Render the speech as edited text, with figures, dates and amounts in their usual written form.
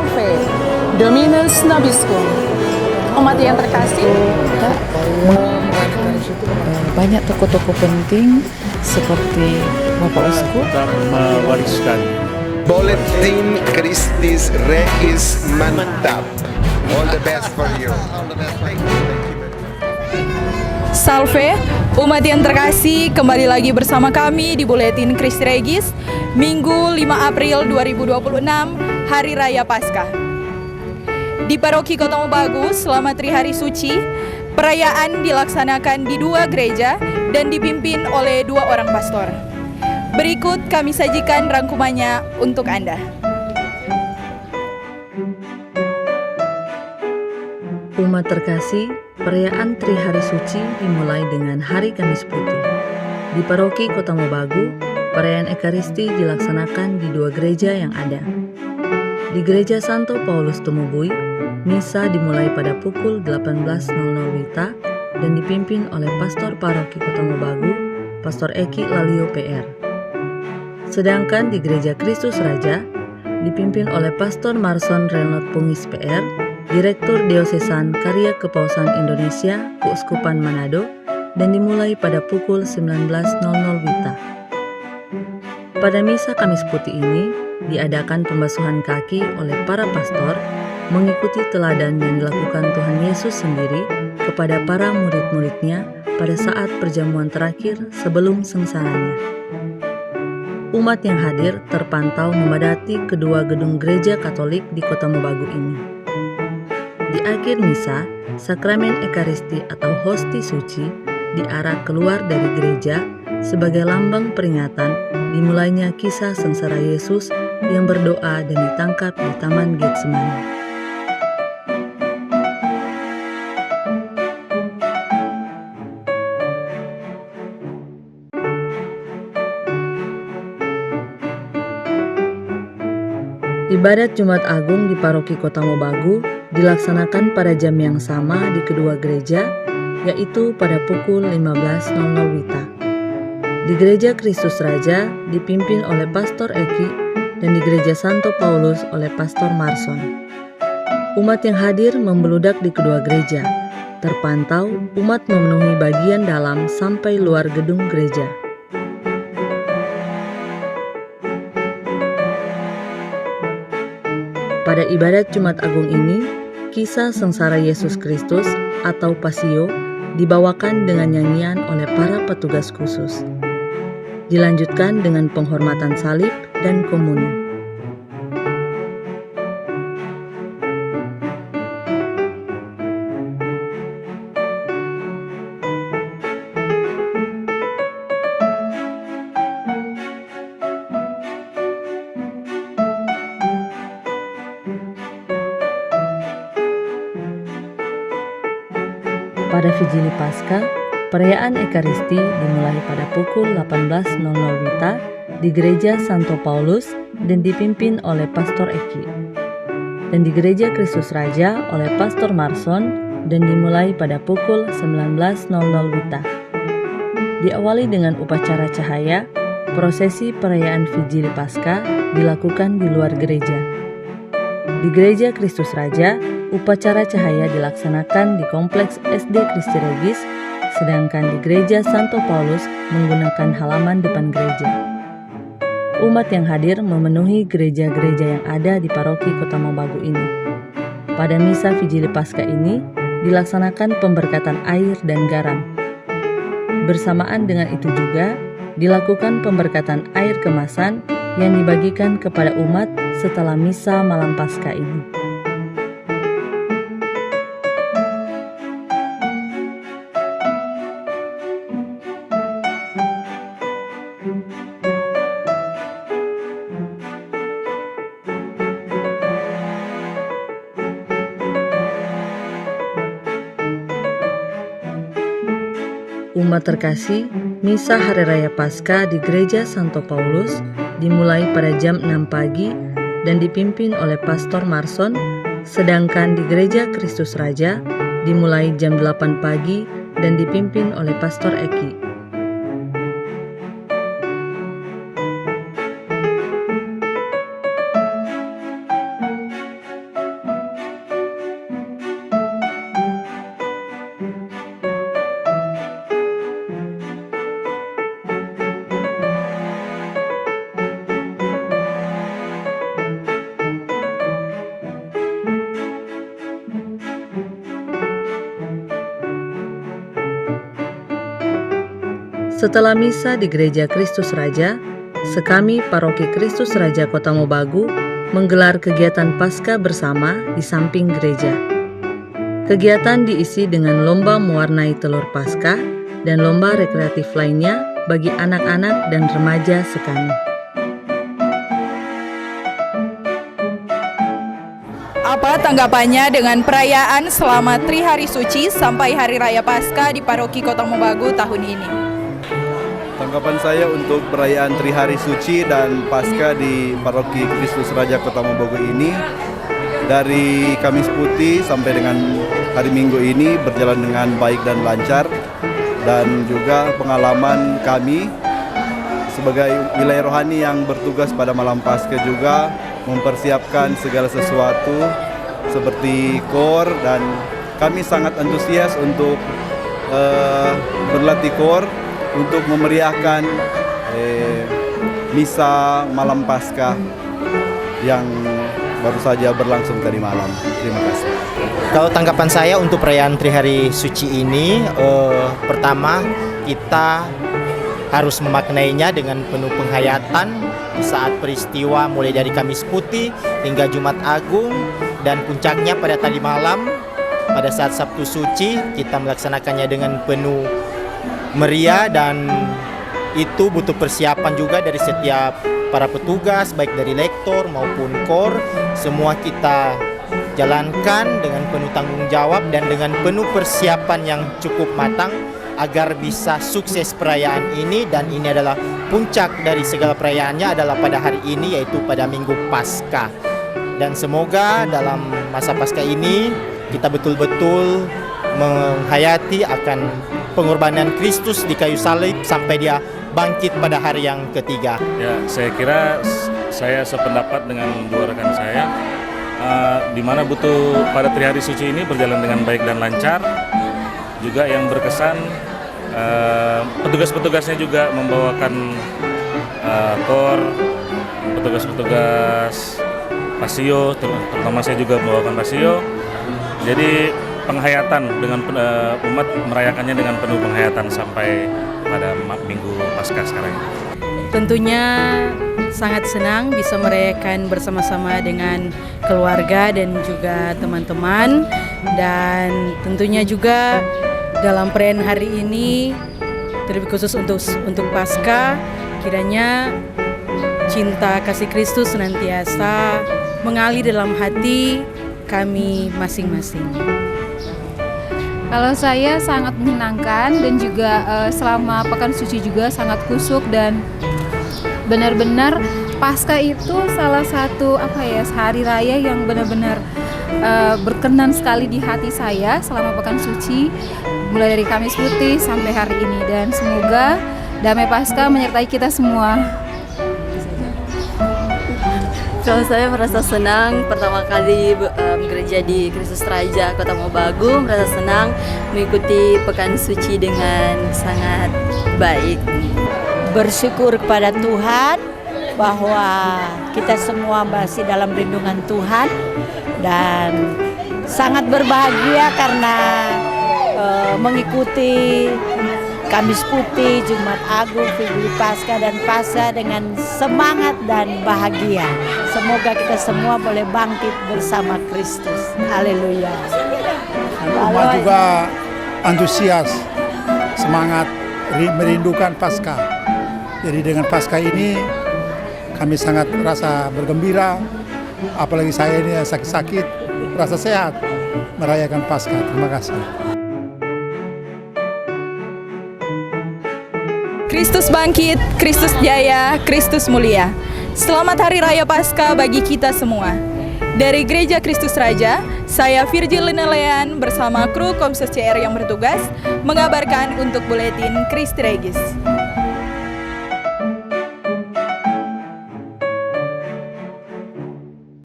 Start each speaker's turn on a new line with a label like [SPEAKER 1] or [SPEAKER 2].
[SPEAKER 1] Salve, Dominus Nobiscum. Umat yang terkasih,
[SPEAKER 2] Kita banyak tokoh-tokoh penting seperti Bapak Uskup,
[SPEAKER 3] mewariskan
[SPEAKER 4] Bulletin Christis Regis mantap. All the best for you.
[SPEAKER 5] Salve, umat yang terkasih, kembali lagi bersama kami di Buletin Christi Regis, Minggu 5 April 2026, Hari Raya Paskah. Di Paroki Kota Mobagu, selama Trihari Suci, perayaan dilaksanakan di 2 gereja dan dipimpin oleh 2 orang pastor. Berikut kami sajikan rangkumannya untuk Anda.
[SPEAKER 6] Umat terkasih, perayaan Trihari Suci dimulai dengan Hari Kamis Putih. Di Paroki Kota Mobagu, perayaan Ekaristi dilaksanakan di 2 gereja yang ada. Di Gereja Santo Paulus Tumubui, misa dimulai pada pukul 18.00 WITA dan dipimpin oleh Pastor Paroki Kota Mobagu, Pastor Eki Lalio PR. Sedangkan di Gereja Kristus Raja, dipimpin oleh Pastor Marson Renot Pungis PR, Direktur Diosesan Karya Kepausan Indonesia, Keuskupan Manado, dan dimulai pada pukul 19.00 WITA. Pada misa Kamis Putih ini, diadakan pembasuhan kaki oleh para pastor mengikuti teladan yang dilakukan Tuhan Yesus sendiri kepada para murid-muridnya pada saat perjamuan terakhir sebelum sengsaranya. Umat yang hadir terpantau memadati kedua gedung gereja Katolik di Kota Mobagu ini. Di akhir misa, sakramen Ekaristi atau hosti suci diarak keluar dari gereja sebagai lambang peringatan dimulainya kisah sengsara Yesus yang berdoa dan ditangkap di Taman Getsemani. Ibadat Jumat Agung di Paroki Kota Mobagu dilaksanakan pada jam yang sama di kedua gereja, yaitu pada pukul 15.00 WITA. Di Gereja Kristus Raja dipimpin oleh Pastor Eki dan di Gereja Santo Paulus oleh Pastor Marson. Umat yang hadir membeludak di kedua gereja. Terpantau umat memenuhi bagian dalam sampai luar gedung gereja. Pada ibadat Jumat Agung ini, kisah sengsara Yesus Kristus atau Pasio dibawakan dengan nyanyian oleh para petugas khusus. Dilanjutkan dengan penghormatan salib dan komuni. Pada Vigili Paskah, perayaan Ekaristi dimulai pada pukul 18.00 WITA di Gereja Santo Paulus dan dipimpin oleh Pastor Eki. Dan di Gereja Kristus Raja oleh Pastor Marson dan dimulai pada pukul 19.00 WITA. Diawali dengan upacara cahaya, prosesi perayaan Vigili Paskah dilakukan di luar gereja. Di Gereja Kristus Raja, upacara cahaya dilaksanakan di Kompleks SD Christi Regis, sedangkan di Gereja Santo Paulus menggunakan halaman depan gereja. Umat yang hadir memenuhi gereja-gereja yang ada di Paroki Kota Mobagu ini. Pada misa Vigili Paskah ini, dilaksanakan pemberkatan air dan garam. Bersamaan dengan itu juga, dilakukan pemberkatan air kemasan yang dibagikan kepada umat setelah misa malam Paskah ini. Umat terkasih, misa Hari Raya Paskah di Gereja Santo Paulus dimulai pada jam 6 pagi dan dipimpin oleh Pastor Marson, sedangkan di Gereja Kristus Raja dimulai jam 8 pagi dan dipimpin oleh Pastor Eki. Setelah misa di Gereja Kristus Raja, Sekami Paroki Kristus Raja Kota Mobagu menggelar kegiatan Paskah bersama di samping gereja. Kegiatan diisi dengan lomba mewarnai telur Paskah dan lomba rekreatif lainnya bagi anak-anak dan remaja Sekami.
[SPEAKER 5] Apa tanggapannya dengan perayaan selama Trihari Suci sampai Hari Raya Paskah di Paroki Kota Mobagu tahun ini?
[SPEAKER 3] Tanggapan saya untuk perayaan Trihari Suci dan Paskah di Paroki Kristus Raja Kota Mobagu ini, dari Kamis Putih sampai dengan hari Minggu ini berjalan dengan baik dan lancar, dan juga pengalaman kami sebagai wilayah rohani yang bertugas pada malam Paskah juga mempersiapkan segala sesuatu seperti kor, dan kami sangat antusias untuk berlatih kor untuk memeriahkan misa malam Paskah yang baru saja berlangsung tadi malam. Terima kasih.
[SPEAKER 7] Kalau tanggapan saya untuk perayaan Trihari Suci ini, pertama kita harus memaknainya dengan penuh penghayatan di saat peristiwa mulai dari Kamis Putih hingga Jumat Agung, dan puncaknya pada tadi malam pada saat Sabtu Suci kita melaksanakannya dengan penuh meriah, dan itu butuh persiapan juga dari setiap para petugas, baik dari lektor maupun kor. Semua kita jalankan dengan penuh tanggung jawab dan dengan penuh persiapan yang cukup matang agar bisa sukses perayaan ini. Dan ini adalah puncak dari segala perayaannya adalah pada hari ini, yaitu pada Minggu Paskah. Dan semoga dalam masa Paskah ini kita betul-betul menghayati akan pengorbanan Kristus di kayu salib sampai dia bangkit pada hari yang ketiga.
[SPEAKER 8] Ya, saya kira saya sependapat dengan dua rekan saya, di mana butuh pada Trihari Suci ini berjalan dengan baik dan lancar. Juga yang berkesan, petugas-petugasnya juga membawakan kor, petugas-petugas pasio, terutama saya juga membawakan pasio. Jadi penghayatan dengan umat merayakannya dengan penuh penghayatan sampai pada Minggu Paskah sekarang.
[SPEAKER 9] Tentunya sangat senang bisa merayakan bersama-sama dengan keluarga dan juga teman-teman, dan tentunya juga dalam perayaan hari ini terlebih khusus untuk Paskah, kiranya cinta kasih Kristus senantiasa mengalir dalam hati kami masing-masing.
[SPEAKER 10] Kalau saya sangat menyenangkan, dan juga selama Pekan Suci juga sangat kusuk, dan benar-benar Paskah itu salah satu hari raya yang benar-benar berkenan sekali di hati saya selama Pekan Suci, mulai dari Kamis Putih sampai hari ini. Dan semoga damai Paskah menyertai kita semua.
[SPEAKER 11] Kalau saya merasa senang pertama kali gereja di Kristus Raja Kota Mobagu, merasa senang mengikuti Pekan Suci dengan sangat baik.
[SPEAKER 12] Bersyukur kepada Tuhan bahwa kita semua masih dalam lindungan Tuhan, dan sangat berbahagia karena mengikuti Kamis Putih, Jumat Agung, Minggu Paskah dan Paskah dengan semangat dan bahagia. Semoga kita semua boleh bangkit bersama Kristus. Haleluya.
[SPEAKER 13] Umat juga antusias, semangat, merindukan Paskah. Jadi dengan Paskah ini kami sangat merasa bergembira, apalagi saya ini sakit-sakit, merasa sehat merayakan Paskah. Terima kasih.
[SPEAKER 5] Kristus bangkit, Kristus jaya, Kristus mulia. Selamat Hari Raya Paskah bagi kita semua. Dari Gereja Kristus Raja, saya Virgil Linelean bersama kru Komses CR yang bertugas mengabarkan untuk Buletin Christi Regis.